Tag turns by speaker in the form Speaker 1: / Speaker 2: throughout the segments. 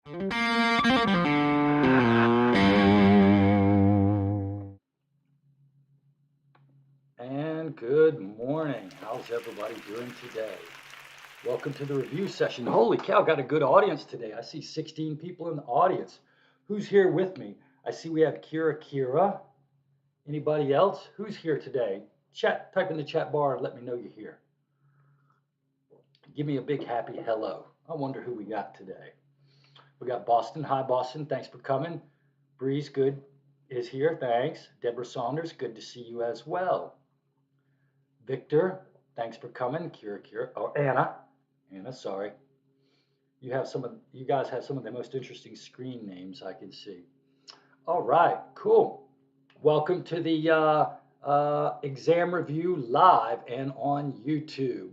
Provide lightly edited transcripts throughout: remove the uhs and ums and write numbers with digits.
Speaker 1: And good morning. How's everybody doing today? Welcome to the review session. Holy cow, got a good audience today. I see 16 people in the audience. Who's here with me? I see we have Kira. Anybody else? Who's here today? Type in the chat bar and let me know you're here. Give me a big happy hello. I wonder who we got today. We got Boston. Hi, Boston. Thanks for coming. Breeze, good, is here. Thanks. Deborah Saunders, good to see you as well. Victor, thanks for coming. Kira. Oh, Anna, sorry. You guys have some of the most interesting screen names I can see. All right, cool. Welcome to the exam review live and on YouTube,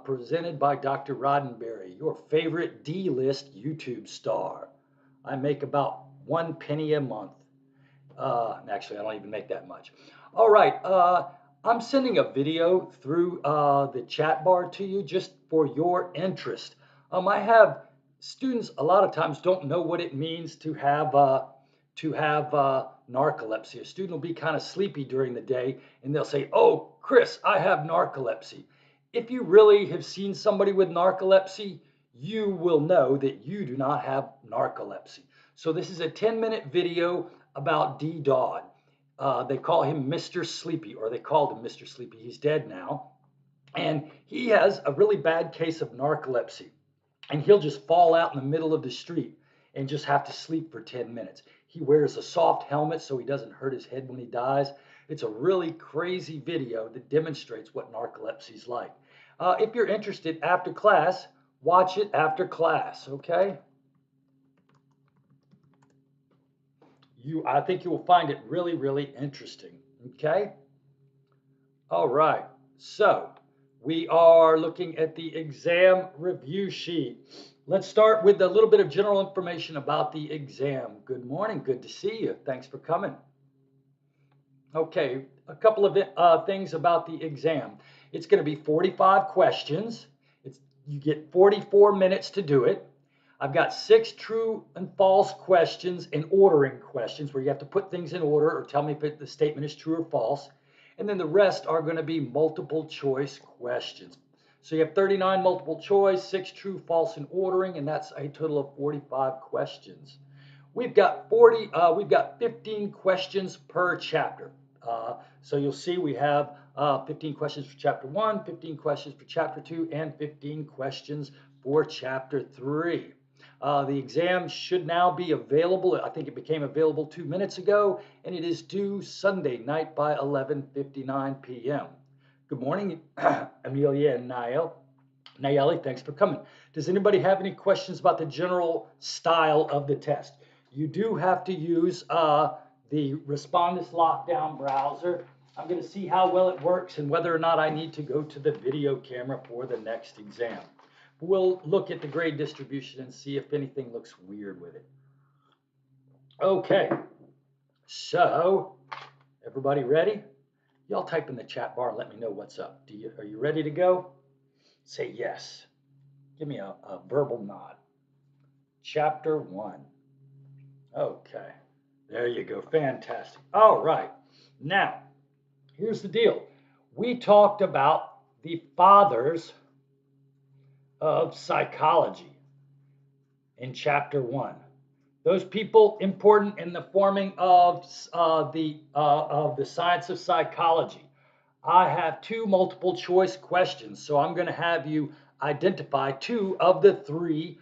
Speaker 1: presented by Dr. Roddenberry, your favorite D-list YouTube star. I make about 1 penny a month. Actually, I don't even make that much. All right, I'm sending a video through the chat bar to you just for your interest. I have students a lot of times don't know what it means to have narcolepsy. A student will be kind of sleepy during the day and they'll say, "Oh, Chris, I have narcolepsy." If you really have seen somebody with narcolepsy, you will know that you do not have narcolepsy. So this is a 10-minute video about D. Dodd. They call him Mr. Sleepy, or they called him Mr. Sleepy. He's dead now. And he has a really bad case of narcolepsy. And he'll just fall out in the middle of the street and just have to sleep for 10 minutes. He wears a soft helmet so he doesn't hurt his head when he dies. It's a really crazy video that demonstrates what narcolepsy is like. If you're interested after class, watch it after class, okay? I think you will find it really, really interesting, okay? All right, so we are looking at the exam review sheet. Let's start with a little bit of general information about the exam. Good morning, good to see you. Thanks for coming. Okay, a couple of things about the exam. It's going to be 45 questions. You get 44 minutes to do it. I've got 6 true and false questions and ordering questions where you have to put things in order or tell me if the statement is true or false. And then the rest are going to be multiple choice questions. So you have 39 multiple choice, 6 true, false, and ordering, and that's a total of 45 questions. We've got 15 questions per chapter. So you'll see we have 15 questions for chapter 1, 15 questions for chapter 2, and 15 questions for chapter 3. The exam should now be available. I think it became available 2 minutes ago, and it is due Sunday night by 11:59 p.m. Good morning, Amelia and Nayeli, thanks for coming. Does anybody have any questions about the general style of the test? You do have to use the Respondus Lockdown browser. I'm going to see how well it works and whether or not I need to go to the video camera for the next exam. We'll look at the grade distribution and see if anything looks weird with it. Okay, so everybody ready? Y'all type in the chat bar and let me know what's up. Are you ready to go? Say yes. Give me a verbal nod. Chapter 1. Okay, there you go. Fantastic. All right, now here's the deal. We talked about the fathers of psychology in chapter 1. Those people important in the forming of the science of psychology. I have 2 multiple choice questions, so I'm going to have you identify 2 of the 3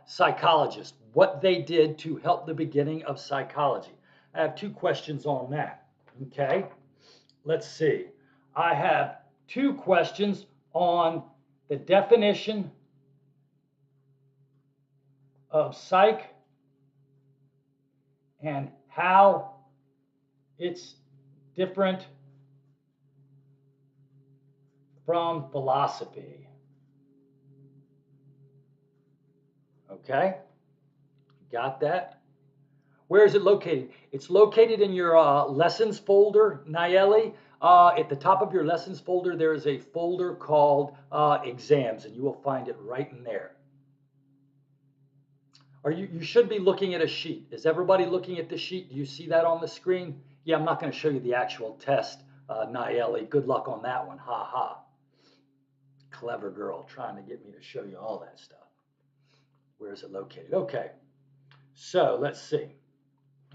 Speaker 1: psychologists, what they did to help the beginning of psychology. I have 2 questions on that. Okay, let's see. I have 2 questions on the definition of psych and how it's different from philosophy. Okay, got that? Where is it located? It's located in your lessons folder, Nayeli. At the top of your lessons folder, there is a folder called exams, and you will find it right in there. You should be looking at a sheet. Is everybody looking at the sheet? Do you see that on the screen? Yeah, I'm not going to show you the actual test, Nayeli. Good luck on that one. Ha ha. Clever girl trying to get me to show you all that stuff. Where is it located? Okay. So let's see.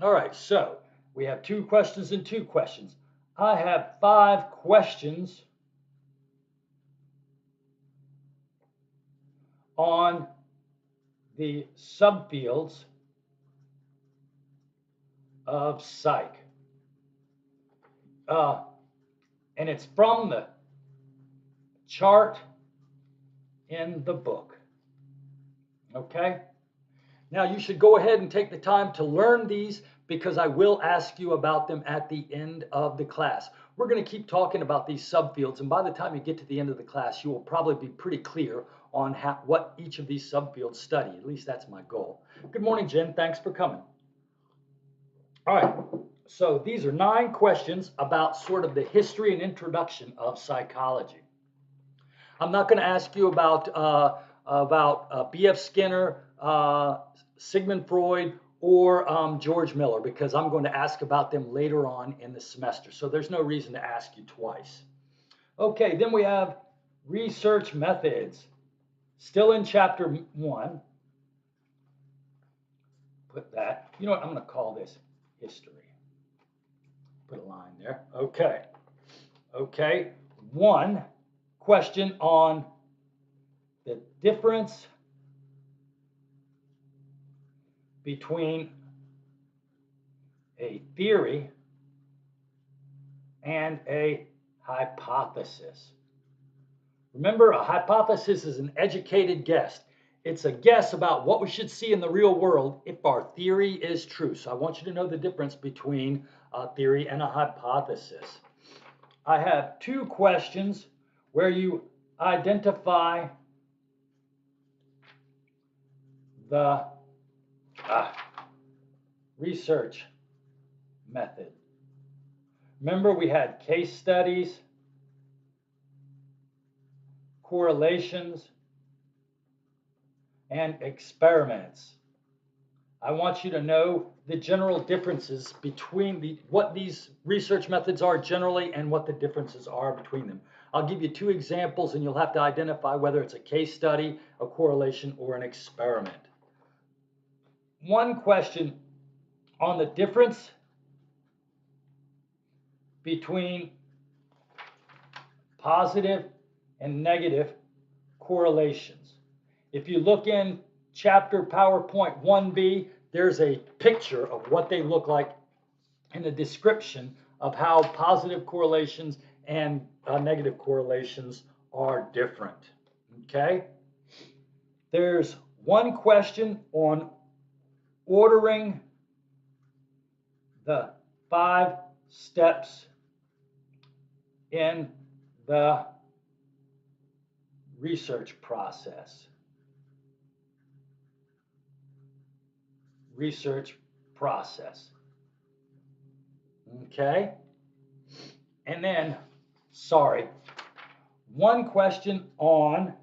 Speaker 1: All right. So we have 2 questions and 2 questions. I have 5 questions on the subfields of psych. And it's from the chart in the book. Okay? Now you should go ahead and take the time to learn these because I will ask you about them at the end of the class. We're going to keep talking about these subfields, and by the time you get to the end of the class, you will probably be pretty clear on what each of these subfields study. At least that's my goal. Good morning, Jen. Thanks for coming. All right. So these are 9 questions about sort of the history and introduction of psychology. I'm not going to ask you about B.F. Skinner, Sigmund Freud, or George Miller because I'm going to ask about them later on in the semester. So there's no reason to ask you twice. Okay, then we have research methods. Still in chapter 1. Put that. You know what? I'm going to call this history. Put a line there. Okay. Okay. 1 question on the difference between a theory and a hypothesis. Remember, a hypothesis is an educated guess. It's a guess about what we should see in the real world if our theory is true. So I want you to know the difference between a theory and a hypothesis. I have 2 questions where you identify the research method. Remember, we had case studies, correlations, and experiments. I want you to know the general differences between what these research methods are generally and what the differences are between them. I'll give you 2 examples and you'll have to identify whether it's a case study, a correlation, or an experiment. 1 question on the difference between positive and negative correlations. If you look in chapter PowerPoint 1B, there's a picture of what they look like and a description of how positive correlations and negative correlations are different. Okay? There's 1 question on ordering the 5 steps in the research process. Research process. Okay? And then, 1 question on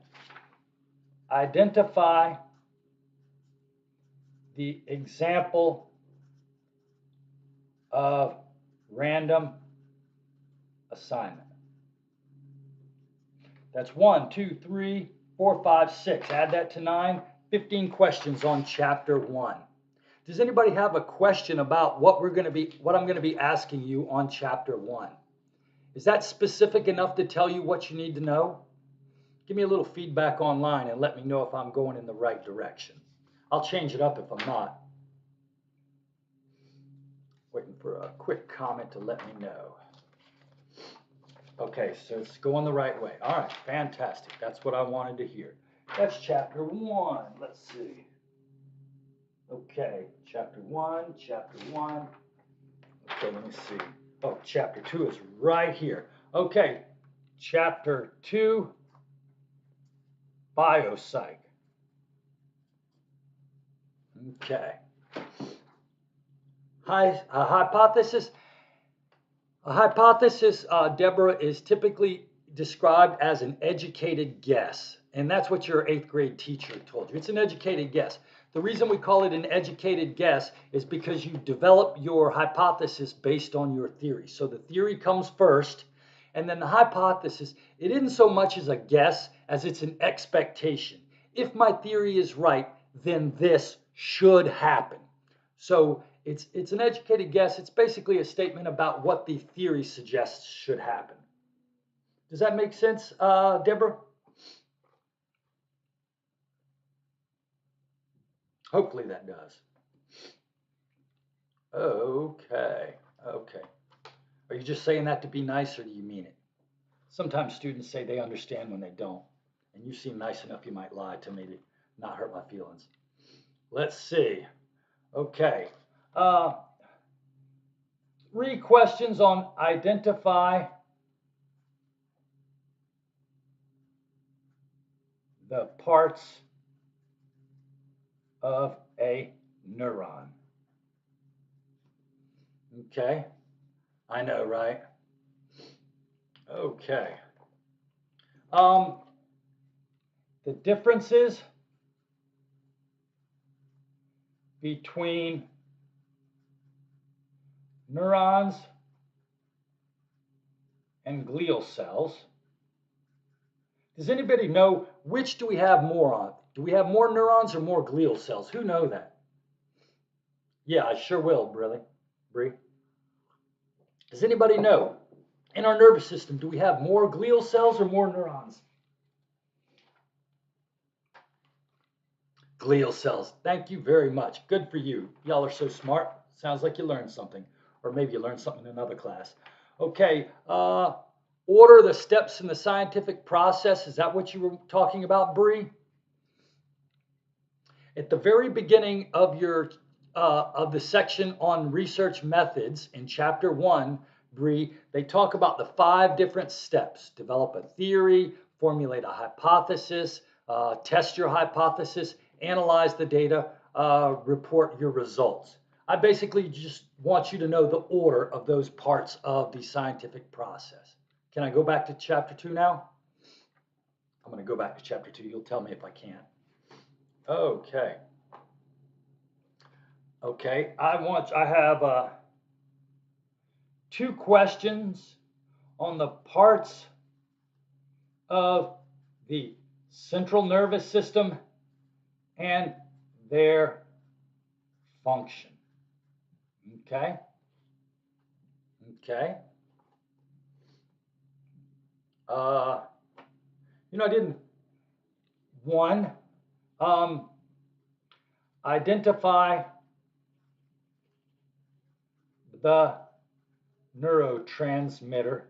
Speaker 1: identify the example of random assignment. That's 1, 2, 3, 4, 5, 6. Add that to 9. 15 questions on chapter 1. Does anybody have a question about what I'm going to be asking you on chapter 1? Is that specific enough to tell you what you need to know? Give me a little feedback online and let me know if I'm going in the right direction. I'll change it up if I'm not. Waiting for a quick comment to let me know. Okay, so it's going the right way. All right, fantastic. That's what I wanted to hear. That's chapter 1. Let's see. Okay, chapter 1. Okay, let me see. Oh, chapter 2 is right here. Okay, chapter 2, biopsych. Okay. A hypothesis. A hypothesis, Deborah, is typically described as an educated guess. And that's what your 8th grade teacher told you. It's an educated guess. The reason we call it an educated guess is because you develop your hypothesis based on your theory. So the theory comes first, and then the hypothesis, it isn't so much as a guess as it's an expectation. If my theory is right, then this should happen. So it's an educated guess. It's basically a statement about what the theory suggests should happen. Does that make sense, Deborah? Hopefully that does. Okay, okay. Are you just saying that to be nice or do you mean it? Sometimes students say they understand when they don't. And you seem nice enough you might lie to maybe not hurt my feelings. Let's see. Okay. 3 questions on identify the parts of a neuron. Okay. I know, right? Okay. The differences between neurons and glial cells. Does anybody know which do we have more on? Do we have more neurons or more glial cells? Who know that? Yeah, I sure will, Bree. Does anybody know? In our nervous system, do we have more glial cells or more neurons? Glial cells. Thank you very much. Good for you. Y'all are so smart. Sounds like you learned something. Or maybe you learned something in another class. Okay, order the steps in the scientific process. Is that what you were talking about, Bree? At the very beginning of your of the section on research methods in chapter 1, Bree, they talk about the 5 different steps. Develop a theory, formulate a hypothesis, test your hypothesis, analyze the data, report your results. I basically just want you to know the order of those parts of the scientific process. Can I go back to chapter 2 now? I'm going to go back to chapter 2. You'll tell me if I can't. Okay. Okay, I have 2 questions on the parts of the central nervous system and their function. Okay? Okay. I didn't. 1, identify the neurotransmitter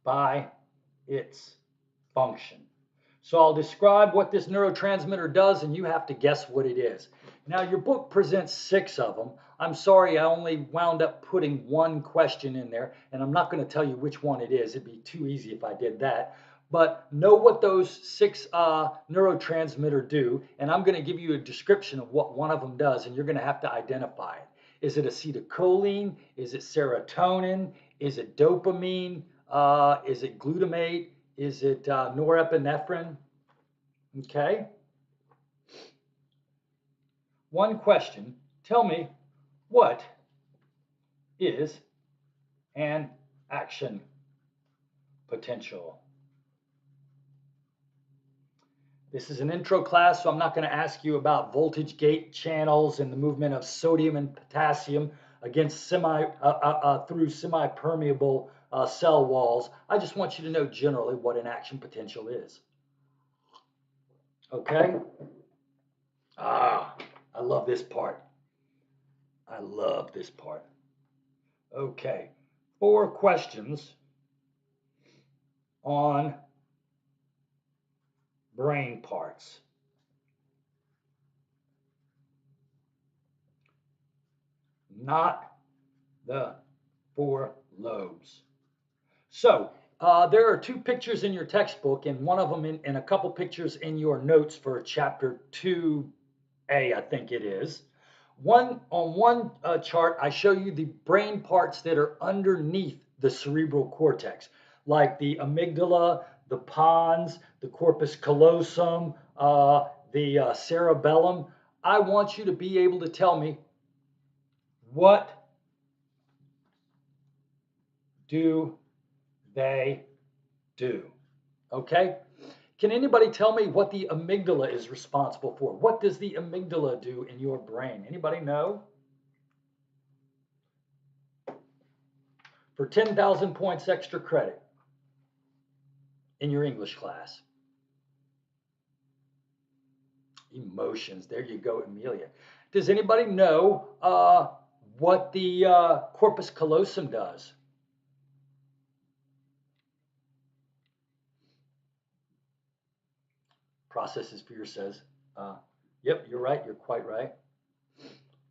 Speaker 1: by its function. So I'll describe what this neurotransmitter does and you have to guess what it is. Now your book presents 6 of them. I'm sorry I only wound up putting 1 question in there and I'm not going to tell you which one it is. It'd be too easy if I did that. But know what those 6 neurotransmitter do, and I'm going to give you a description of what one of them does, and you're going to have to identify it. Is it acetylcholine? Is it serotonin? Is it dopamine? Is it glutamate? Is it norepinephrine? Okay. 1 question. Tell me, what is an action potential? This is an intro class, so I'm not going to ask you about voltage gate channels and the movement of sodium and potassium against through semi-permeable cell walls. I just want you to know generally what an action potential is. Okay? I love this part. I love this part. Okay. 4 questions on brain parts. Not the 4 lobes. So there are 2 pictures in your textbook and one of them and a couple pictures in your notes for chapter 2A, I think it is. On one chart, I show you the brain parts that are underneath the cerebral cortex, like the amygdala, the pons, the corpus callosum, the cerebellum. I want you to be able to tell me, what do they do? Okay? Can anybody tell me what the amygdala is responsible for? What does the amygdala do in your brain? Anybody know? For 10,000 points extra credit in your English class. Emotions. There you go, Amelia. Does anybody know what the corpus callosum does? Processes fear says, yep, you're right. You're quite right.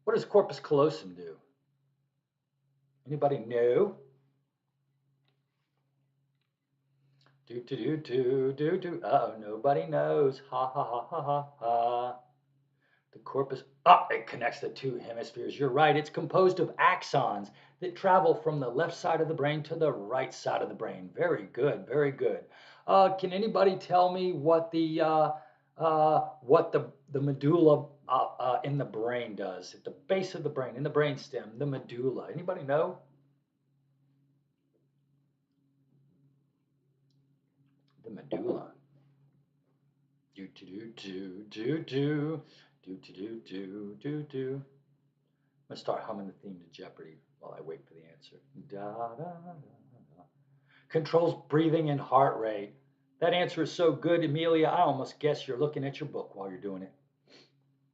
Speaker 1: What does corpus callosum do? Anybody know? Do. Uh-oh, nobody knows. Ha ha ha ha ha ha. The corpus, it connects the two hemispheres. You're right. It's composed of axons that travel from the left side of the brain to the right side of the brain. Very good, very good. Can anybody tell me what the medulla in the brain does? At the base of the brain, in the brain stem, the medulla. Anybody know? The medulla. Do do do do do do do do do do do. I'm gonna start humming the theme to Jeopardy while I wait for the answer. Da, da, da, da. Controls breathing and heart rate. That answer is so good, Amelia. I almost guess you're looking at your book while you're doing it.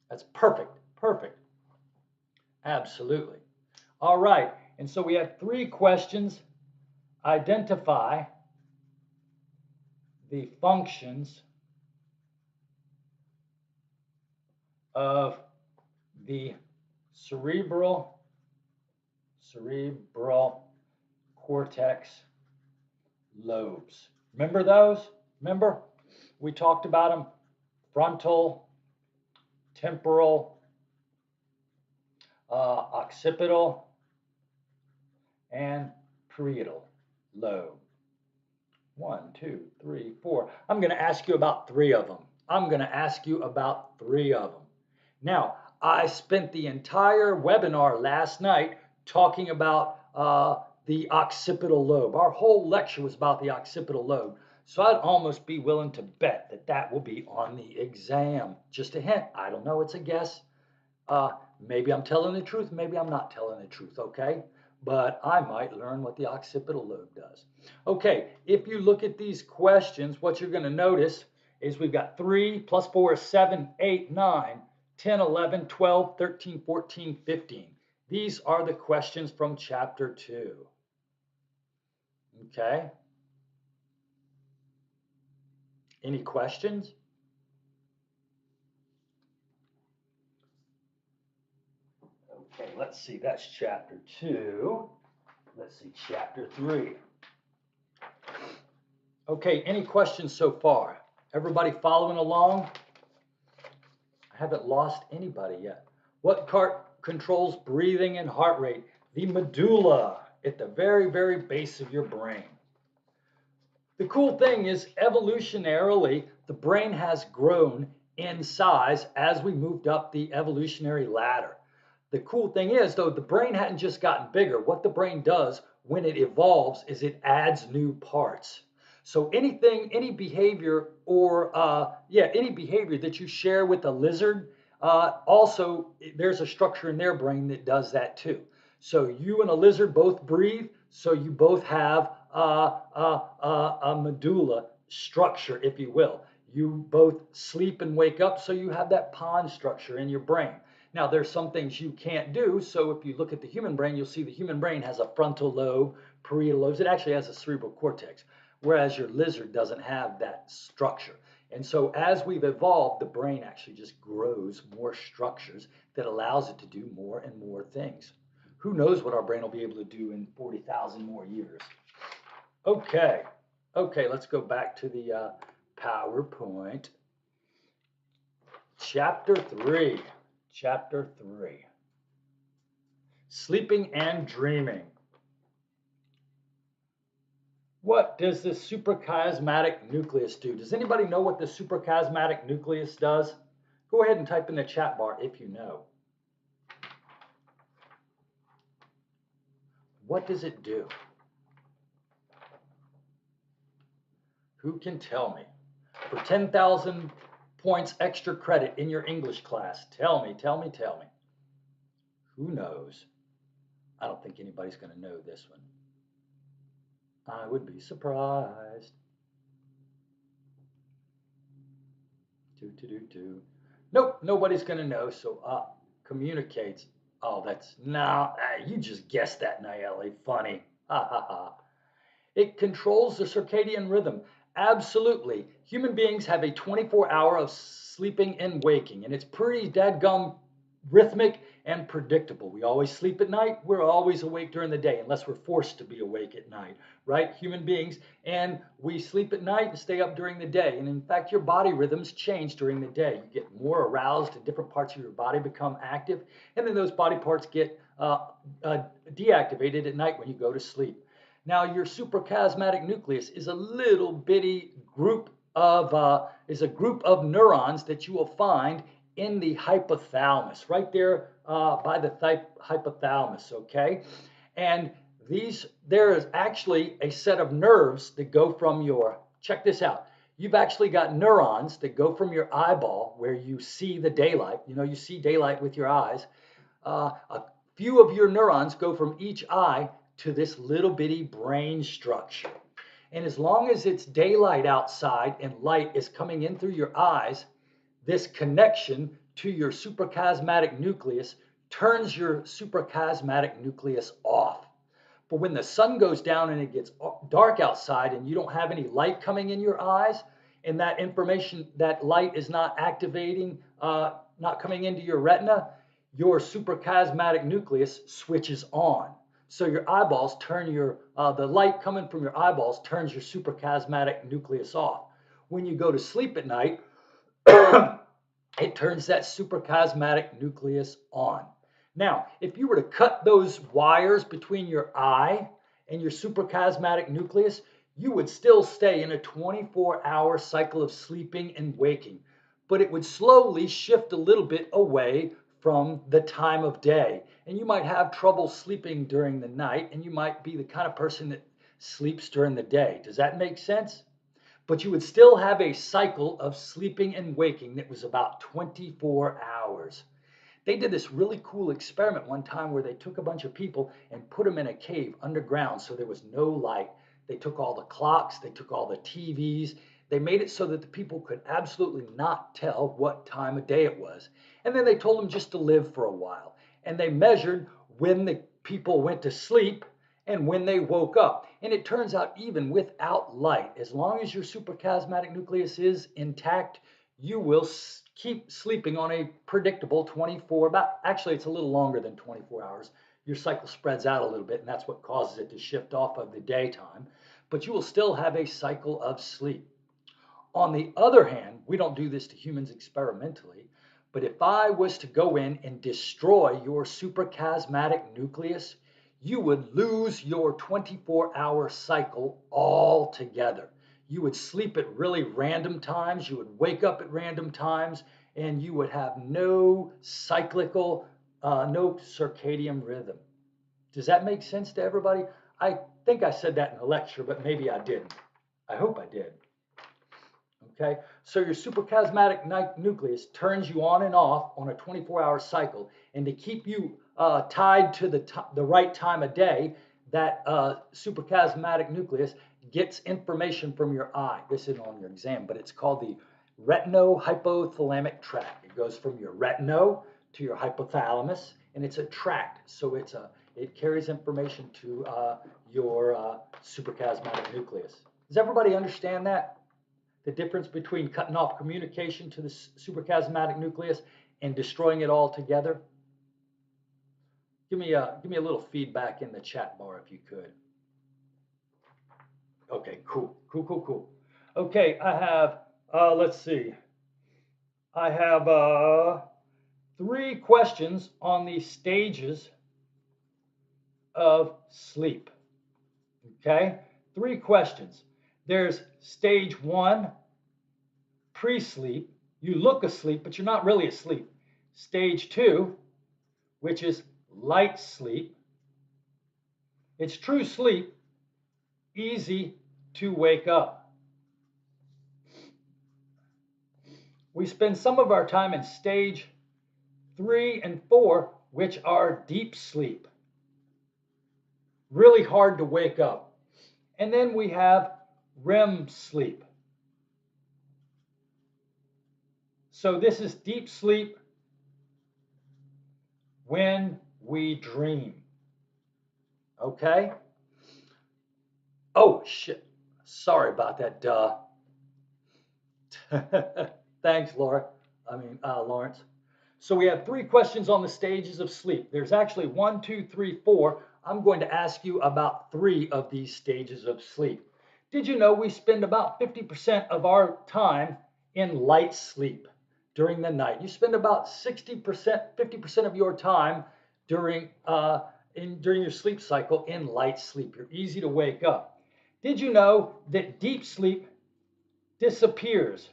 Speaker 1: That's perfect. Perfect. Absolutely. All right. And so we have 3 questions. Identify the functions of the cerebral cortex lobes. Remember those? Remember? We talked about them. Frontal, temporal, occipital, and parietal lobe. 1, 2, 3, 4. I'm going to ask you about 3 of them. Now, I spent the entire webinar last night talking about the occipital lobe. Our whole lecture was about the occipital lobe. So I'd almost be willing to bet that that will be on the exam. Just a hint. I don't know. It's a guess. Maybe I'm telling the truth. Maybe I'm not telling the truth. Okay. But I might learn what the occipital lobe does. Okay. If you look at these questions, what you're going to notice is we've got 3 plus 4 is 7, 8, 9, 10, 11, 12, 13, 14, 15. These are the questions from chapter 2. Okay. Any questions? Okay, let's see. That's chapter 2. Let's see, chapter 3. Okay, any questions so far? Everybody following along? I haven't lost anybody yet. What part controls breathing and heart rate? The medulla at the very, very base of your brain. The cool thing is, evolutionarily, the brain has grown in size as we moved up the evolutionary ladder. The cool thing is, though, the brain hadn't just gotten bigger. What the brain does when it evolves is it adds new parts. So anything, any behavior, or any behavior that you share with a lizard, also there's a structure in their brain that does that too. So you and a lizard both breathe, so you both have a medulla structure, if you will. You both sleep and wake up, so you have that pond structure in your brain. Now, there's some things you can't do. So if you look at the human brain, you'll see the human brain has a frontal lobe, parietal lobes. It actually has a cerebral cortex, whereas your lizard doesn't have that structure. And so as we've evolved, the brain actually just grows more structures that allows it to do more and more things. Who knows what our brain will be able to do in 40,000 more years. Okay, let's go back to the PowerPoint. Chapter 3. Sleeping and dreaming. What does the suprachiasmatic nucleus do? Does anybody know what the suprachiasmatic nucleus does? Go ahead and type in the chat bar if you know. What does it do? Who can tell me? For 10,000 points extra credit in your English class, tell me. Who knows? I don't think anybody's going to know this one. I would be surprised. Nope, nobody's going to know. So communicates. Oh, that's no. You just guessed that, Nayeli. Funny. Ha ha ha. It controls the circadian rhythm. Absolutely. Human beings have a 24-hour of sleeping and waking, and it's pretty dadgum rhythmic and predictable. We always sleep at night. We're always awake during the day, unless we're forced to be awake at night, right? Human beings. And we sleep at night and stay up during the day. And in fact, your body rhythms change during the day. You get more aroused and different parts of your body become active. And then those body parts get deactivated at night when you go to sleep. Now, your suprachiasmatic nucleus is a little bitty group of neurons that you will find in the hypothalamus, right there by the hypothalamus. Okay, and there is actually a set of nerves that go from your. Check this out. You've actually got neurons that go from your eyeball, where you see the daylight. You know, you see daylight with your eyes. A few of your neurons go from each eye to this little bitty brain structure. And as long as it's daylight outside and light is coming in through your eyes, this connection to your suprachiasmatic nucleus turns your suprachiasmatic nucleus off. But when the sun goes down and it gets dark outside and you don't have any light coming in your eyes, and that information, that light is not activating, not coming into your retina, your suprachiasmatic nucleus switches on. So your eyeballs turn the light coming from your eyeballs turns your suprachiasmatic nucleus off. When you go to sleep at night, it turns that suprachiasmatic nucleus on. Now, if you were to cut those wires between your eye and your suprachiasmatic nucleus, you would still stay in a 24-hour cycle of sleeping and waking, but it would slowly shift a little bit away from the time of day. And you might have trouble sleeping during the night, and you might be the kind of person that sleeps during the day. Does that make sense? But you would still have a cycle of sleeping and waking that was about 24 hours. They did this really cool experiment one time where they took a bunch of people and put them in a cave underground so there was no light. They took all the clocks, they took all the TVs, they made it so that the people could absolutely not tell what time of day it was. And then they told them just to live for a while. And they measured when the people went to sleep and when they woke up. And it turns out even without light, as long as your suprachiasmatic nucleus is intact, you will keep sleeping on a predictable 24, actually it's a little longer than 24 hours. Your cycle spreads out a little bit, and that's what causes it to shift off of the daytime. But you will still have a cycle of sleep. On the other hand, we don't do this to humans experimentally, but if I was to go in and destroy your suprachiasmatic nucleus, you would lose your 24-hour cycle altogether. You would sleep at really random times, you would wake up at random times, and you would have no cyclical, no circadian rhythm. Does that make sense to everybody? I think I said that in the lecture, but maybe I didn't. I hope I did. Okay, so your suprachiasmatic nucleus turns you on and off on a 24-hour cycle, and to keep you tied to the right time of day, that suprachiasmatic nucleus gets information from your eye. This isn't on your exam, but it's called the retinohypothalamic tract. It goes from your retino to your hypothalamus, and it's a tract, so it carries information to your suprachiasmatic nucleus. Does everybody understand that? The difference between cutting off communication to the suprachiasmatic nucleus and destroying it altogether? Give me a little feedback in the chat bar if you could. Okay, cool. Okay, I have, let's see. I have 3 questions on the stages of sleep. Okay, 3 questions. There's stage 1, pre-sleep. You look asleep, but you're not really asleep. Stage 2, which is light sleep. It's true sleep, easy to wake up. We spend some of our time in stage 3 and 4, which are deep sleep. Really hard to wake up. And then we have REM sleep. So this is deep sleep when we dream. Okay? Oh, shit. Sorry about that, duh. Thanks, Lawrence. So we have 3 questions on the stages of sleep. There's actually 1, 2, 3, 4. I'm going to ask you about 3 of these stages of sleep. Did you know we spend about 50% of our time in light sleep during the night? You spend about 60%, 50% of your time during your sleep cycle in light sleep. You're easy to wake up. Did you know that deep sleep disappears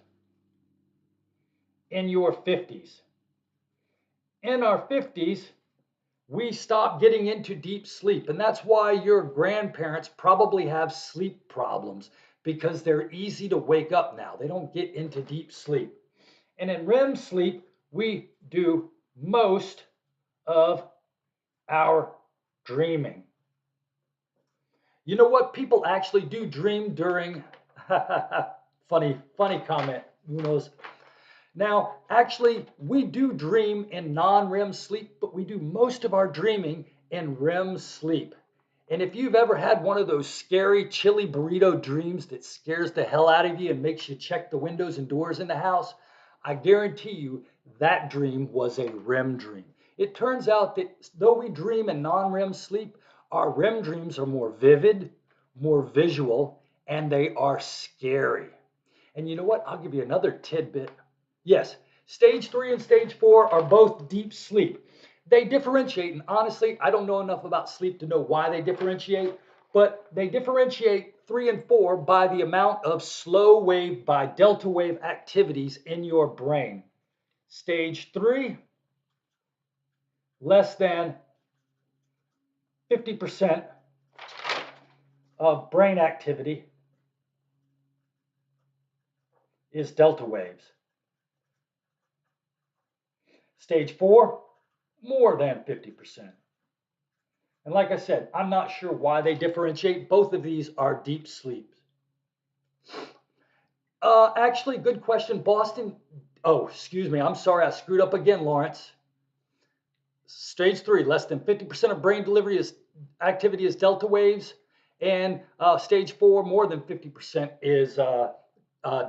Speaker 1: in your 50s? In our 50s, we stop getting into deep sleep. And that's why your grandparents probably have sleep problems, because they're easy to wake up now. They don't get into deep sleep. And in REM sleep, we do most of our dreaming. You know what? People actually do dream during, funny comment, who knows? Now, actually, we do dream in non-REM sleep, but we do most of our dreaming in REM sleep. And if you've ever had one of those scary chili burrito dreams that scares the hell out of you and makes you check the windows and doors in the house, I guarantee you that dream was a REM dream. It turns out that though we dream in non-REM sleep, our REM dreams are more vivid, more visual, and they are scary. And you know what? I'll give you another tidbit. Yes, stage 3 and stage 4 are both deep sleep. They differentiate, and honestly, I don't know enough about sleep to know why they differentiate, but they differentiate 3 and 4 by the amount of slow wave by delta wave activities in your brain. Stage 3, less than 50% of brain activity is delta waves. Stage 4, more than 50%. And like I said, I'm not sure why they differentiate. Both of these are deep sleep. Actually, good question. Boston. Oh, excuse me. I'm sorry. I screwed up again, Lawrence. Stage 3, less than 50% of brain delivery activity is delta waves. And stage 4, more than 50% is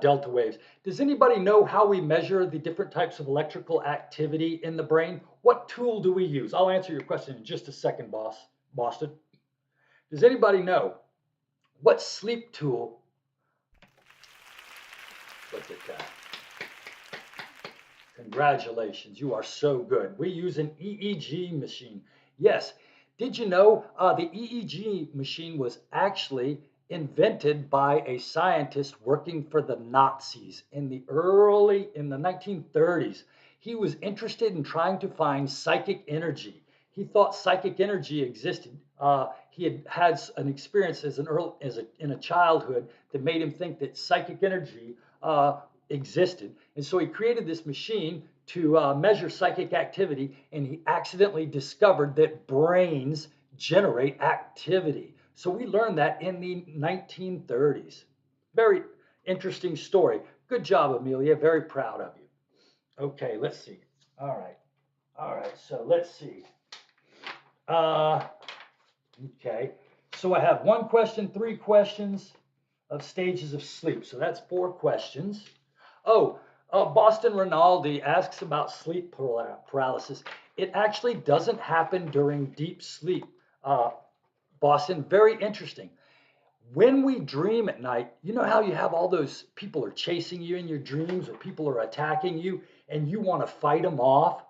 Speaker 1: delta waves. Does anybody know how we measure the different types of electrical activity in the brain? What tool do we use? I'll answer your question in just a second, Boston. Does anybody know what sleep tool? Look at that. Congratulations, you are so good. We use an EEG machine. Yes, did you know the EEG machine was actually invented by a scientist working for the Nazis in the 1930s. He was interested in trying to find psychic energy. He thought psychic energy existed. He had an experience in a childhood that made him think that psychic energy existed. And so he created this machine to measure psychic activity, and he accidentally discovered that brains generate activity. So we learned that in the 1930s. Very interesting story. Good job, Amelia. Very proud of you. Okay, let's see. All right, so let's see. Okay, so I have 1 question, 3 questions of stages of sleep. So that's 4 questions. Oh, Boston Rinaldi asks about sleep paralysis. It actually doesn't happen during deep sleep. Boston, very interesting. When we dream at night, you know how you have all those people are chasing you in your dreams, or people are attacking you and you want to fight them off?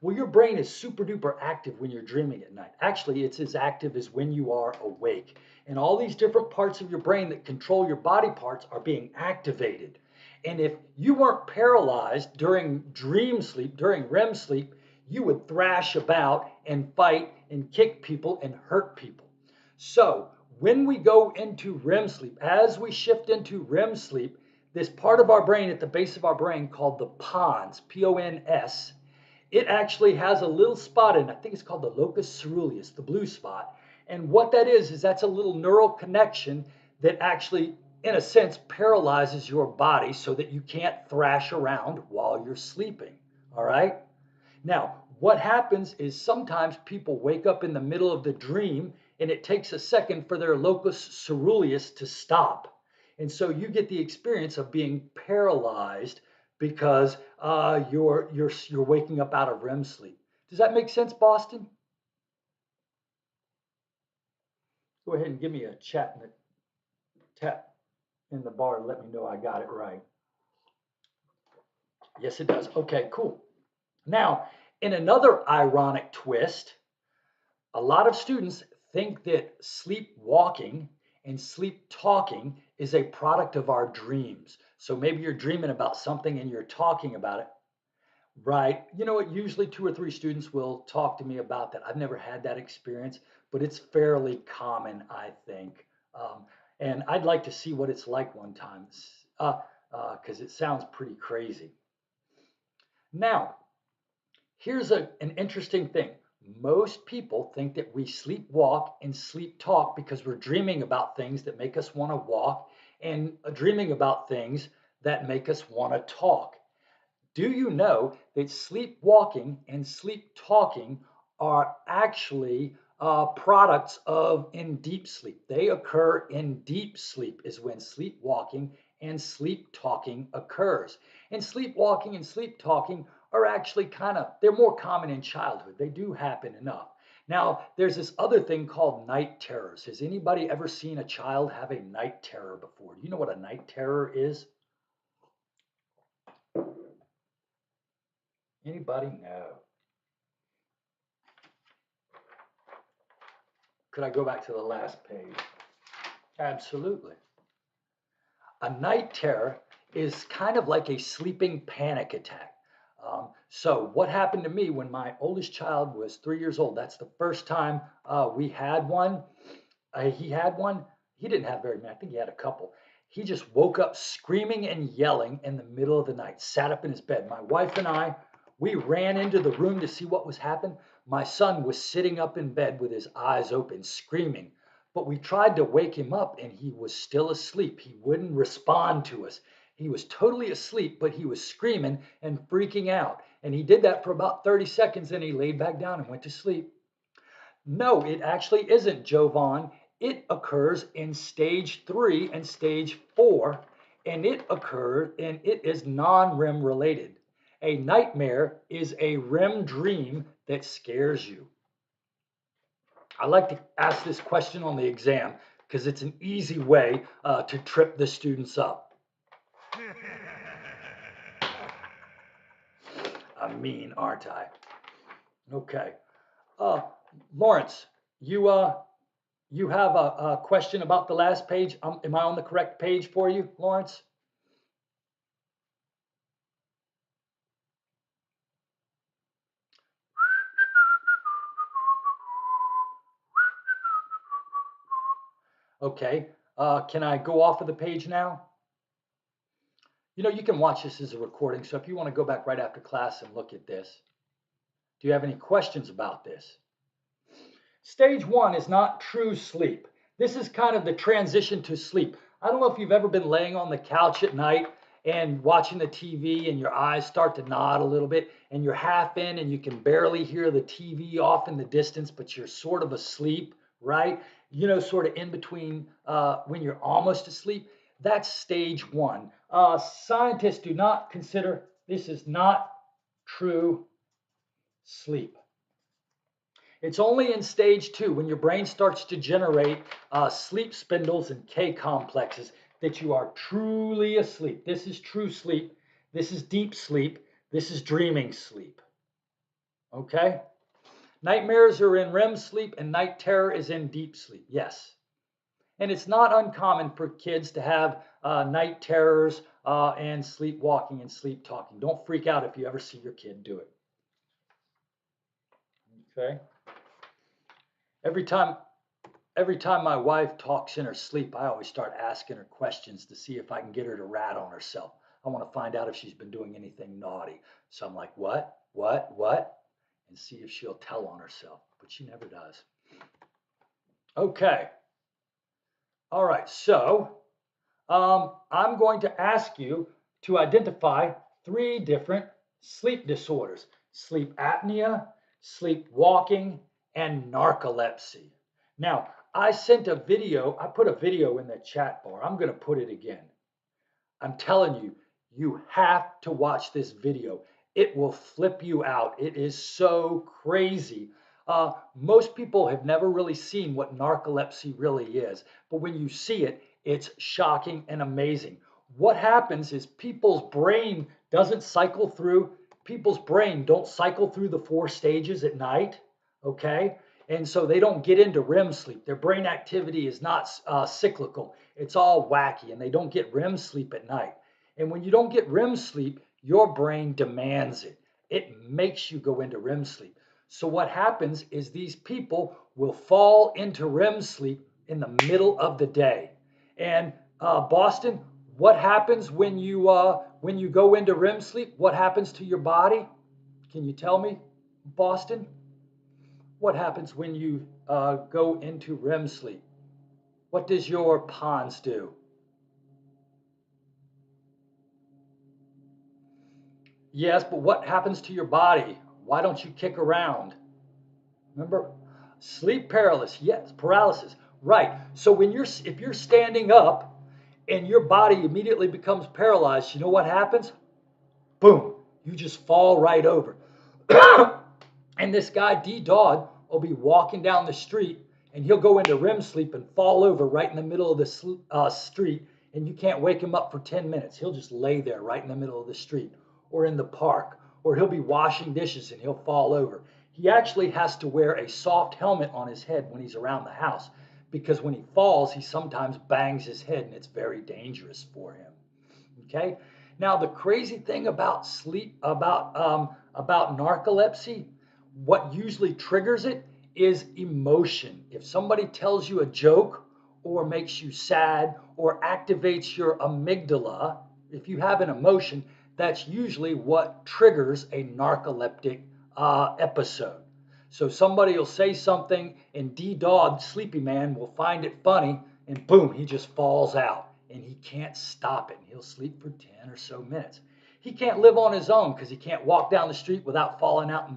Speaker 1: Well, your brain is super duper active when you're dreaming at night. Actually, it's as active as when you are awake. And all these different parts of your brain that control your body parts are being activated. And if you weren't paralyzed during dream sleep, during REM sleep, you would thrash about and fight and kick people and hurt people. So, when we go into REM sleep, as we shift into REM sleep, this part of our brain at the base of our brain called the pons, P-O-N-S, it actually has a little spot in, I think it's called the locus ceruleus, the blue spot. And what that is that's a little neural connection that actually, in a sense, paralyzes your body so that you can't thrash around while you're sleeping. All right? Now, what happens is sometimes people wake up in the middle of the dream and it takes a second for their locus ceruleus to stop. And so you get the experience of being paralyzed because you're waking up out of REM sleep. Does that make sense, Boston? Go ahead and give me a chat and tap in the bar and let me know I got it right. Yes, it does. Okay, cool. Now, in another ironic twist, a lot of students think that sleepwalking and sleep talking is a product of our dreams. So maybe you're dreaming about something and you're talking about it. Right. You know what? Usually two or three students will talk to me about that. I've never had that experience, but it's fairly common, I think. And I'd like to see what it's like one time because it sounds pretty crazy. Now, here's an interesting thing. Most people think that we sleepwalk and sleep talk because we're dreaming about things that make us want to walk and dreaming about things that make us want to talk. Do you know that sleepwalking and sleep talking are actually products of in deep sleep? They occur in deep sleep is when sleepwalking and sleep talking occurs. And sleepwalking and sleep talking are actually they're more common in childhood. They do happen enough. Now, there's this other thing called night terrors. Has anybody ever seen a child have a night terror before? Do you know what a night terror is? Anybody? No. Could I go back to the last page? Absolutely. A night terror is kind of like a sleeping panic attack. So what happened to me when my oldest child was 3 years old? That's the first time we had one. He had one. He didn't have very many. I think he had a couple. He just woke up screaming and yelling in the middle of the night, sat up in his bed. My wife and I, we ran into the room to see what was happening. My son was sitting up in bed with his eyes open, screaming. But we tried to wake him up and he was still asleep. He wouldn't respond to us. He was totally asleep, but he was screaming and freaking out. And he did that for about 30 seconds and he laid back down and went to sleep. No, it actually isn't, Jovan. It occurs in stage 3 and stage 4, and it is non-REM related. A nightmare is a REM dream that scares you. I like to ask this question on the exam because it's an easy way to trip the students up. I'm mean, aren't I? Okay. Lawrence, you have a question about the last page. Am I on the correct page for you, Lawrence? Okay. Can I go off of the page now? You know, you can watch this as a recording, so if you want to go back right after class and look at this. Do you have any questions about this? Stage 1 is not true sleep. This is kind of the transition to sleep. I don't know if you've ever been laying on the couch at night and watching the TV and your eyes start to nod a little bit and you're half in and you can barely hear the TV off in the distance, but you're sort of asleep, right? You know, sort of in between when you're almost asleep. That's stage 1. Scientists do not consider this is not true sleep. It's only in stage 2, when your brain starts to generate sleep spindles and K complexes, that you are truly asleep. This is true sleep. This is deep sleep. This is dreaming sleep. Okay? Nightmares are in REM sleep and night terror is in deep sleep. Yes. And it's not uncommon for kids to have night terrors and sleepwalking and sleep talking. Don't freak out if you ever see your kid do it. Okay? Every time my wife talks in her sleep, I always start asking her questions to see if I can get her to rat on herself. I want to find out if she's been doing anything naughty. So I'm like, what? And see if she'll tell on herself. But she never does. Okay. All right. So I'm going to ask you to identify 3 different sleep disorders: sleep apnea, sleepwalking, and narcolepsy. Now, I put a video in the chat bar. I'm going to put it again. I'm telling you, you have to watch this video. It will flip you out. It is so crazy. Most people have never really seen what narcolepsy really is, but when you see it, it's shocking and amazing. What happens is people's brain don't cycle through the 4 stages at night, okay? And so they don't get into REM sleep. Their brain activity is not cyclical. It's all wacky, and they don't get REM sleep at night. And when you don't get REM sleep, your brain demands it. It makes you go into REM sleep. So what happens is these people will fall into REM sleep in the middle of the day. And Boston, what happens when you go into REM sleep? What happens to your body? Can you tell me, Boston? What happens when you go into REM sleep? What does your pons do? Yes, but what happens to your body? Why don't you kick around? Remember? Sleep paralysis. Yes, paralysis. Right. So if you're standing up and your body immediately becomes paralyzed, you know what happens? Boom. You just fall right over. And this guy, D Dog, will be walking down the street and he'll go into REM sleep and fall over right in the middle of the street, and you can't wake him up for 10 minutes. He'll just lay there right in the middle of the street or in the park, or he'll be washing dishes and he'll fall over. He actually has to wear a soft helmet on his head when he's around the house, because when he falls, he sometimes bangs his head and it's very dangerous for him. Okay? Now, the crazy thing about about narcolepsy, what usually triggers it is emotion. If somebody tells you a joke or makes you sad or activates your amygdala, if you have an emotion, that's usually what triggers a narcoleptic episode. So somebody will say something, and D-Dog, Sleepy Man, will find it funny, and boom, he just falls out, and he can't stop it. He'll sleep for 10 or so minutes. He can't live on his own because he can't walk down the street without falling out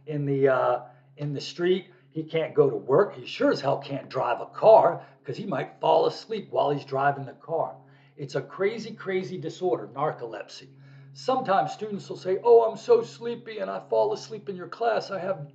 Speaker 1: in the street. He can't go to work. He sure as hell can't drive a car because he might fall asleep while he's driving the car. It's a crazy, crazy disorder, narcolepsy. Sometimes students will say, "Oh, I'm so sleepy and I fall asleep in your class. I have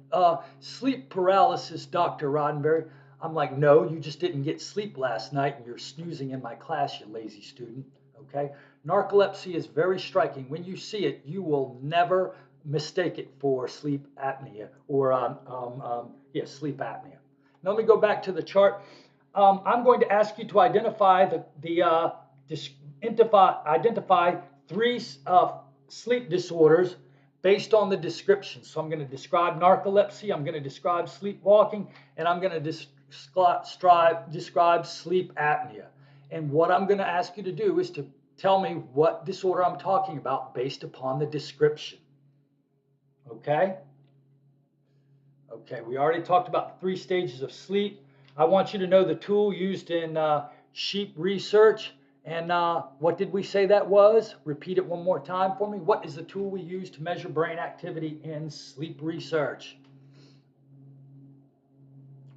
Speaker 1: sleep paralysis, Dr. Roddenberry." I'm like, "No, you just didn't get sleep last night and you're snoozing in my class, you lazy student." Okay? Narcolepsy is very striking. When you see it, you will never mistake it for sleep apnea or sleep apnea. Now let me go back to the chart. I'm going to ask you to identify identify 3 sleep disorders based on the description. So I'm going to describe narcolepsy, I'm going to describe sleepwalking, and I'm going to describe sleep apnea. And what I'm going to ask you to do is to tell me what disorder I'm talking about based upon the description. Okay? Okay, we already talked about the 3 stages of sleep. I want you to know the tool used in sheep research. And what did we say that was? Repeat it one more time for me. What is the tool we use to measure brain activity in sleep research?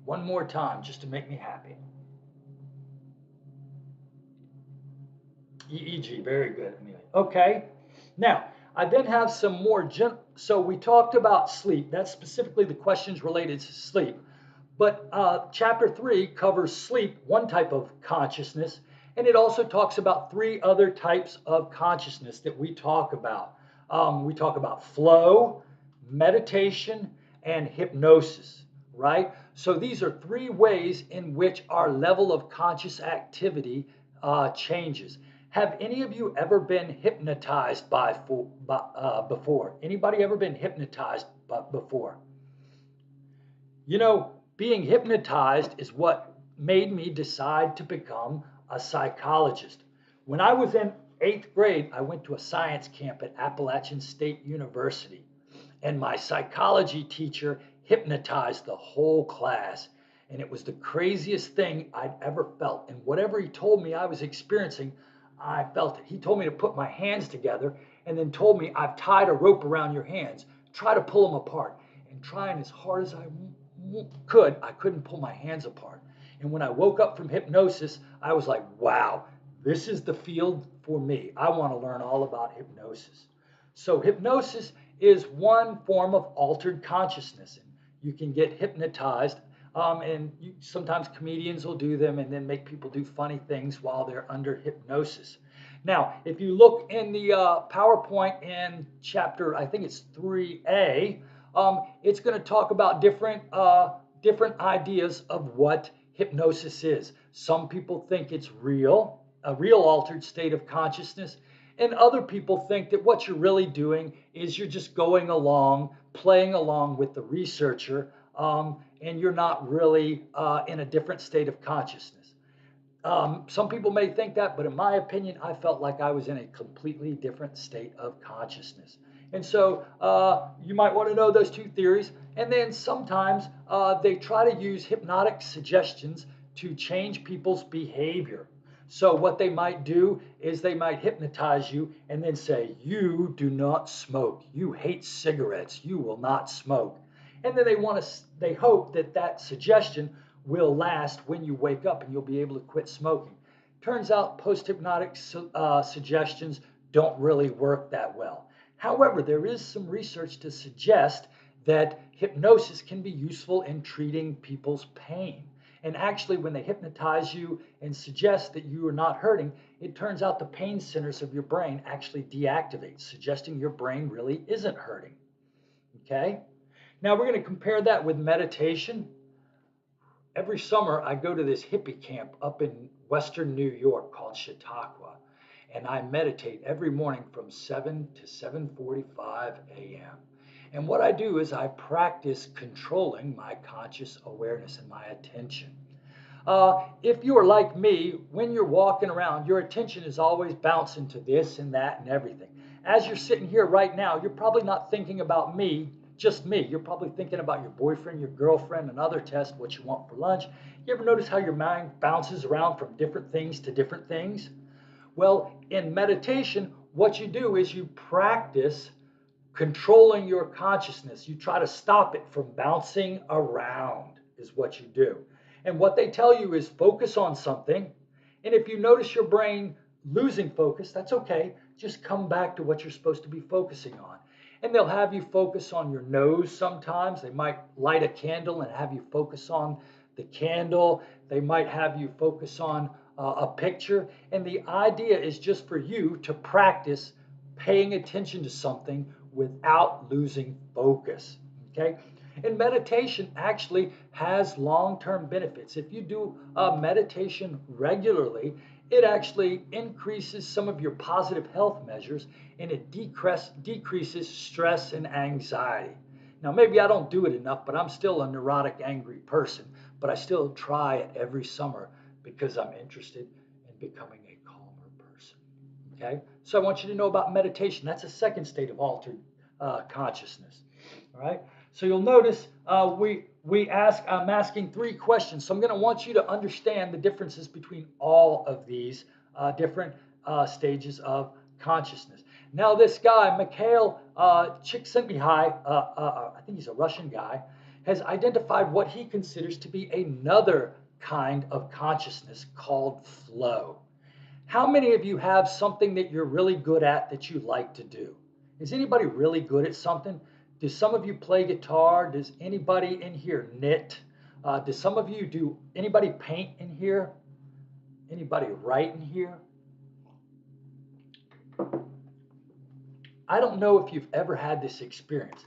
Speaker 1: One more time, just to make me happy. EEG, very good, Amelia. Okay, now I then have some more. So we talked about sleep. That's specifically the questions related to sleep. But chapter 3 covers sleep, one type of consciousness, and it also talks about 3 other types of consciousness that we talk about. We talk about flow, meditation, and hypnosis, right? So these are three ways in which our level of conscious activity changes. Have any of you ever been hypnotized before? Anybody ever been hypnotized before? You know, being hypnotized is what made me decide to become a psychologist. When I was in eighth grade, I went to a science camp at Appalachian State University, and my psychology teacher hypnotized the whole class. And it was the craziest thing I'd ever felt. And whatever he told me I was experiencing, I felt it. He told me to put my hands together and then told me, I've tied a rope around your hands. Try to pull them apart. And trying as hard as I I couldn't pull my hands apart. And when I woke up from hypnosis, I was like, wow, this is the field for me. I want to learn all about hypnosis. So hypnosis is one form of altered consciousness. And you can get hypnotized, sometimes comedians will do them and then make people do funny things while they're under hypnosis. Now, if you look in the PowerPoint in chapter, I think it's 3A, it's going to talk about different ideas of what hypnosis is. Some people think it's real, a real altered state of consciousness, and other people think that what you're really doing is you're just going along, playing along with the researcher, and you're not really in a different state of consciousness. Some people may think that, but in my opinion, I felt like I was in a completely different state of consciousness. And so you might want to know those two theories. And then sometimes they try to use hypnotic suggestions to change people's behavior. So what they might do is they might hypnotize you and then say, you do not smoke. You hate cigarettes. You will not smoke. And then they hope that that suggestion will last when you wake up and you'll be able to quit smoking. Turns out post-hypnotic suggestions don't really work that well. However, there is some research to suggest that hypnosis can be useful in treating people's pain. And actually, when they hypnotize you and suggest that you are not hurting, it turns out the pain centers of your brain actually deactivate, suggesting your brain really isn't hurting. Okay? Now we're going to compare that with meditation. Every summer, I go to this hippie camp up in western New York called Chautauqua, and I meditate every morning from 7 to 7:45 a.m. And what I do is I practice controlling my conscious awareness and my attention. If you are like me, when you're walking around, your attention is always bouncing to this and that and everything. As you're sitting here right now, you're probably not thinking about me, just me. You're probably thinking about your boyfriend, your girlfriend, another test, what you want for lunch. You ever notice how your mind bounces around from different things to different things? Well, in meditation, what you do is you practice controlling your consciousness. You try to stop it from bouncing around, is what you do. And what they tell you is focus on something. And if you notice your brain losing focus, that's okay. Just come back to what you're supposed to be focusing on. And they'll have you focus on your nose sometimes. They might light a candle and have you focus on the candle. They might have you focus on a picture. And the idea is just for you to practice paying attention to something without losing focus. Okay? And meditation actually has long-term benefits. If you do meditation regularly, it actually increases some of your positive health measures and it decreases stress and anxiety. Now, maybe I don't do it enough, but I'm still a neurotic, angry person. But I still try it every summer because I'm interested in becoming a calmer person. Okay? So I want you to know about meditation. That's a second state of altered consciousness. All right? So you'll notice I'm asking three questions. So I'm going to want you to understand the differences between all of these different stages of consciousness. Now this guy, Mikhail Csikszentmihalyi, I think he's a Russian guy, has identified what he considers to be another kind of consciousness called flow. How many of you have something that you're really good at that you like to do? Is anybody really good at something? Do some of you play guitar? Does anybody in here knit? Anybody paint in here? Anybody write in here? I don't know if you've ever had this experience.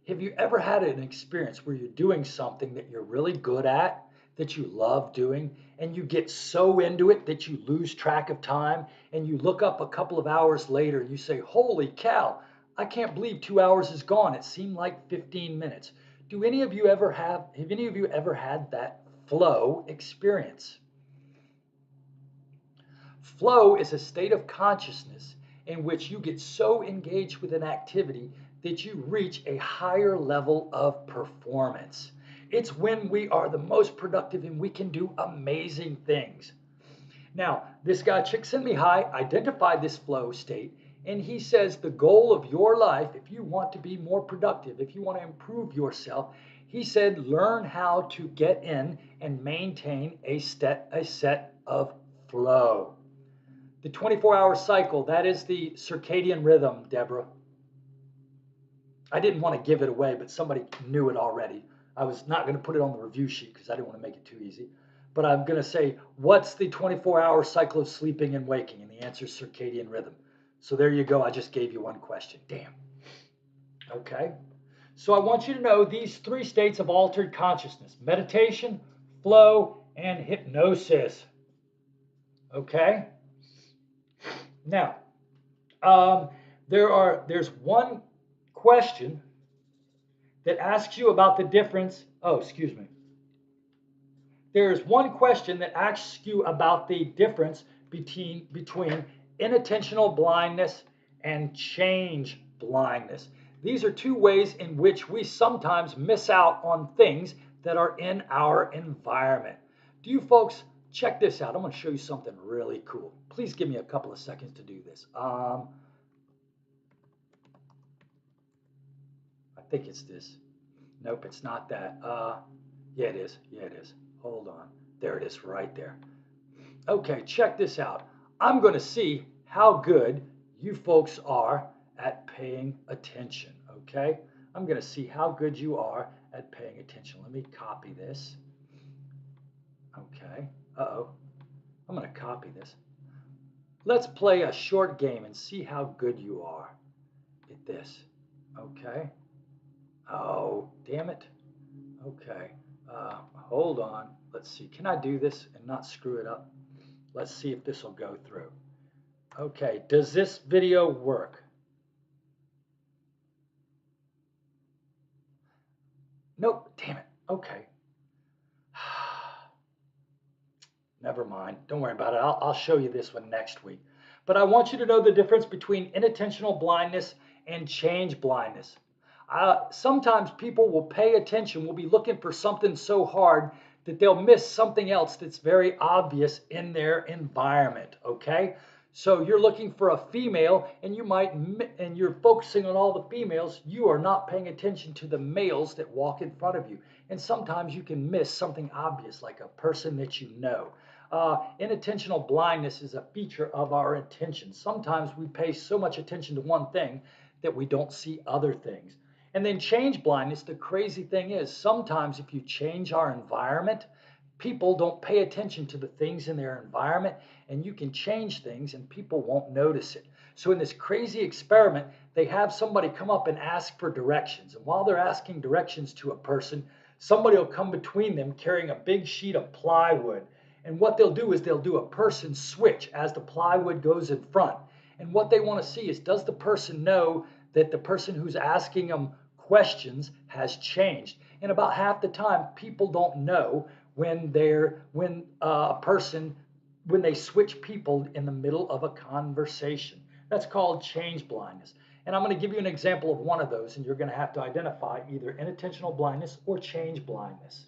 Speaker 1: Have you ever had an experience where you're doing something that you're really good at, that you love doing, and you get so into it that you lose track of time, and you look up a couple of hours later and you say, holy cow, I can't believe 2 hours is gone. It seemed like 15 minutes. Have any of you ever had that flow experience? Flow is a state of consciousness in which you get so engaged with an activity that you reach a higher level of performance. It's when we are the most productive and we can do amazing things. Now, this guy, Csikszentmihalyi, identified this flow state, and he says the goal of your life, if you want to be more productive, if you want to improve yourself, he said, learn how to get in and maintain a set of flow. The 24-hour cycle, that is the circadian rhythm, Deborah. I didn't want to give it away, but somebody knew it already. I was not going to put it on the review sheet because I didn't want to make it too easy. But I'm going to say, what's the 24-hour cycle of sleeping and waking? And the answer is circadian rhythm. So there you go. I just gave you one question. Damn. Okay. So I want you to know these three states of altered consciousness: meditation, flow, and hypnosis. Okay. Now, there's one question that asks you about the difference. Oh, excuse me. There's one question that asks you about the difference between inattentional blindness and change blindness. These are two ways in which we sometimes miss out on things that are in our environment. Do you folks check this out? I'm going to show you something really cool. Please give me a couple of seconds to do this. I think it's this. Nope, it's not that. Yeah, it is. Yeah, it is. Hold on. There it is right there. Okay, check this out. I'm going to see how good you folks are at paying attention, okay? I'm going to see how good you are at paying attention. Let me copy this. Okay. Uh-oh. I'm going to copy this. Let's play a short game and see how good you are at this. Okay. Oh, damn it. Okay. Hold on. Let's see. Can I do this and not screw it up? Let's see if this will go through. Okay. Does this video work? Nope. Damn it. Okay. Never mind. Don't worry about it. I'll show you this one next week. But I want you to know the difference between inattentional blindness and change blindness. Sometimes people will pay attention, will be looking for something so hard that they'll miss something else that's very obvious in their environment, okay? So you're looking for a female and you're focusing on all the females, you are not paying attention to the males that walk in front of you. And sometimes you can miss something obvious like a person that you know. Inattentional blindness is a feature of our attention. Sometimes we pay so much attention to one thing that we don't see other things. And then change blindness, the crazy thing is sometimes if you change our environment, people don't pay attention to the things in their environment, and you can change things and people won't notice it. So in this crazy experiment, they have somebody come up and ask for directions. And while they're asking directions to a person, somebody will come between them carrying a big sheet of plywood. And what they'll do is they'll do a person switch as the plywood goes in front. And what they want to see is, does the person know that the person who's asking them questions has changed? And about half the time, people don't know when they switch people in the middle of a conversation. That's called change blindness. And I'm going to give you an example of one of those, and you're going to have to identify either inattentional blindness or change blindness.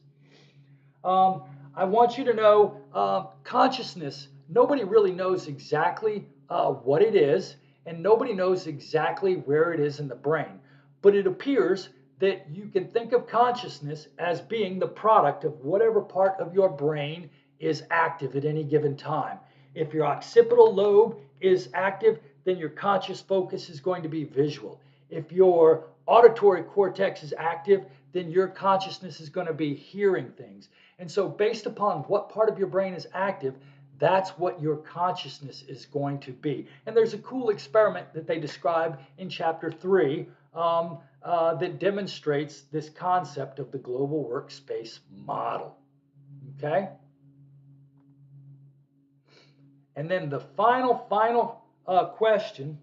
Speaker 1: I want you to know consciousness. Nobody really knows exactly what it is, and nobody knows exactly where it is in the brain. But it appears that you can think of consciousness as being the product of whatever part of your brain is active at any given time. If your occipital lobe is active, then your conscious focus is going to be visual. If your auditory cortex is active, then your consciousness is going to be hearing things. And so based upon what part of your brain is active, That's what your consciousness is going to be. And there's a cool experiment that they describe in chapter 3 that demonstrates this concept of the global workspace model. Okay? And then the final question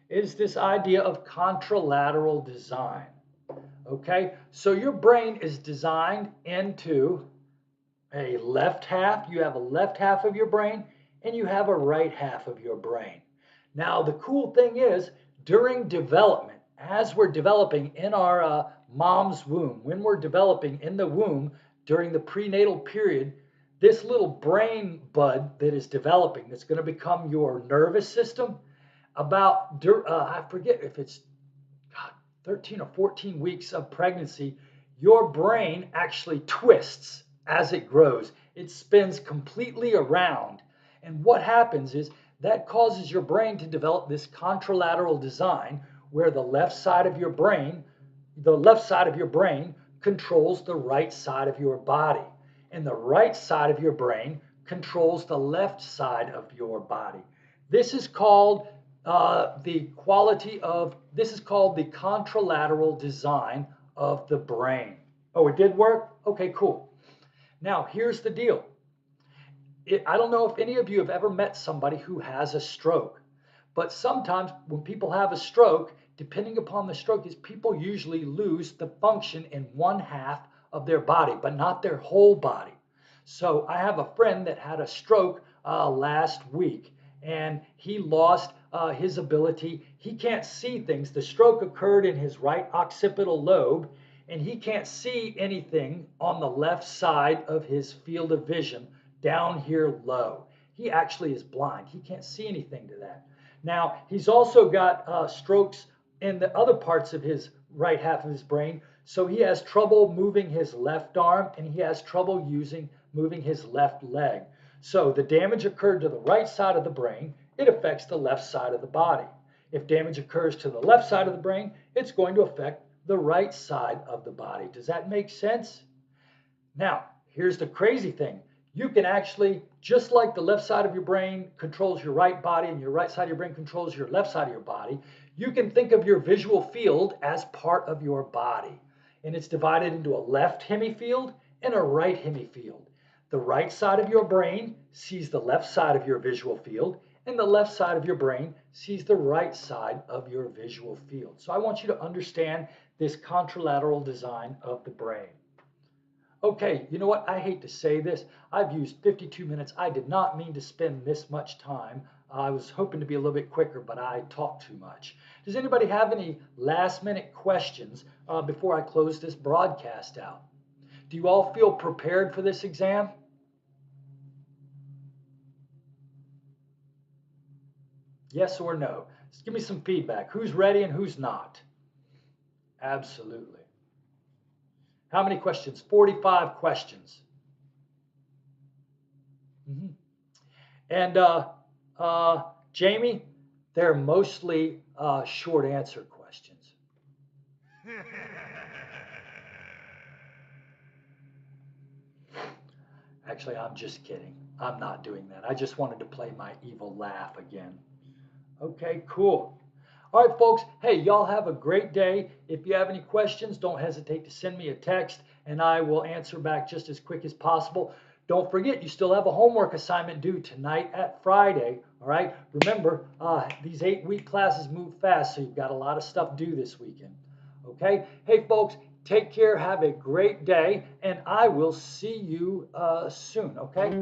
Speaker 1: is this idea of contralateral design. Okay? So your brain is designed into a left half. You have a left half of your brain and you have a right half of your brain. Now, the cool thing is during development, as we're developing in our mom's womb, when we're developing in the womb during the prenatal period, this little brain bud that is developing, that's going to become your nervous system, I forget if it's 13 or 14 weeks of pregnancy, your brain actually twists as it grows. It spins completely around. And what happens is that causes your brain to develop this contralateral design where the left side of your brain controls the right side of your body. And the right side of your brain controls the left side of your body. This is called the contralateral design of the brain. Oh, it did work? Okay, cool. Now, here's the deal. I don't know if any of you have ever met somebody who has a stroke, but sometimes when people have a stroke, depending upon the stroke, people usually lose the function in one half of their body, but not their whole body. So I have a friend that had a stroke last week, and he lost his ability. He can't see things. The stroke occurred in his right occipital lobe, and he can't see anything on the left side of his field of vision down here low. He actually is blind. He can't see anything to that. Now, he's also got strokes in the other parts of his right half of his brain, so he has trouble moving his left arm, and he has trouble moving his left leg. So the damage occurred to the right side of the brain, it affects the left side of the body. If damage occurs to the left side of the brain, it's going to affect the right side of the body. Does that make sense? Now, here's the crazy thing. You can actually, just like the left side of your brain controls your right body and your right side of your brain controls your left side of your body, you can think of your visual field as part of your body. And it's divided into a left hemifield and a right hemifield. The right side of your brain sees the left side of your visual field, and the left side of your brain sees the right side of your visual field. So I want you to understand this contralateral design of the brain. Okay, you know what? I hate to say this. I've used 52 minutes. I did not mean to spend this much time. I was hoping to be a little bit quicker, but I talked too much. Does anybody have any last-minute questions before I close this broadcast out? Do you all feel prepared for this exam? Yes or no? Just give me some feedback. Who's ready and who's not? Absolutely. How many questions? 45 questions. And Jamie, they're mostly short answer questions. Actually, I'm just kidding. I'm not doing that. I just wanted to play my evil laugh again. Okay, cool. All right, folks. Hey, y'all have a great day. If you have any questions, don't hesitate to send me a text, and I will answer back just as quick as possible. Don't forget, you still have a homework assignment due tonight at Friday. All right. Remember, these 8-week classes move fast, so you've got a lot of stuff due this weekend. Okay. Hey, folks. Take care. Have a great day, and I will see you soon. Okay.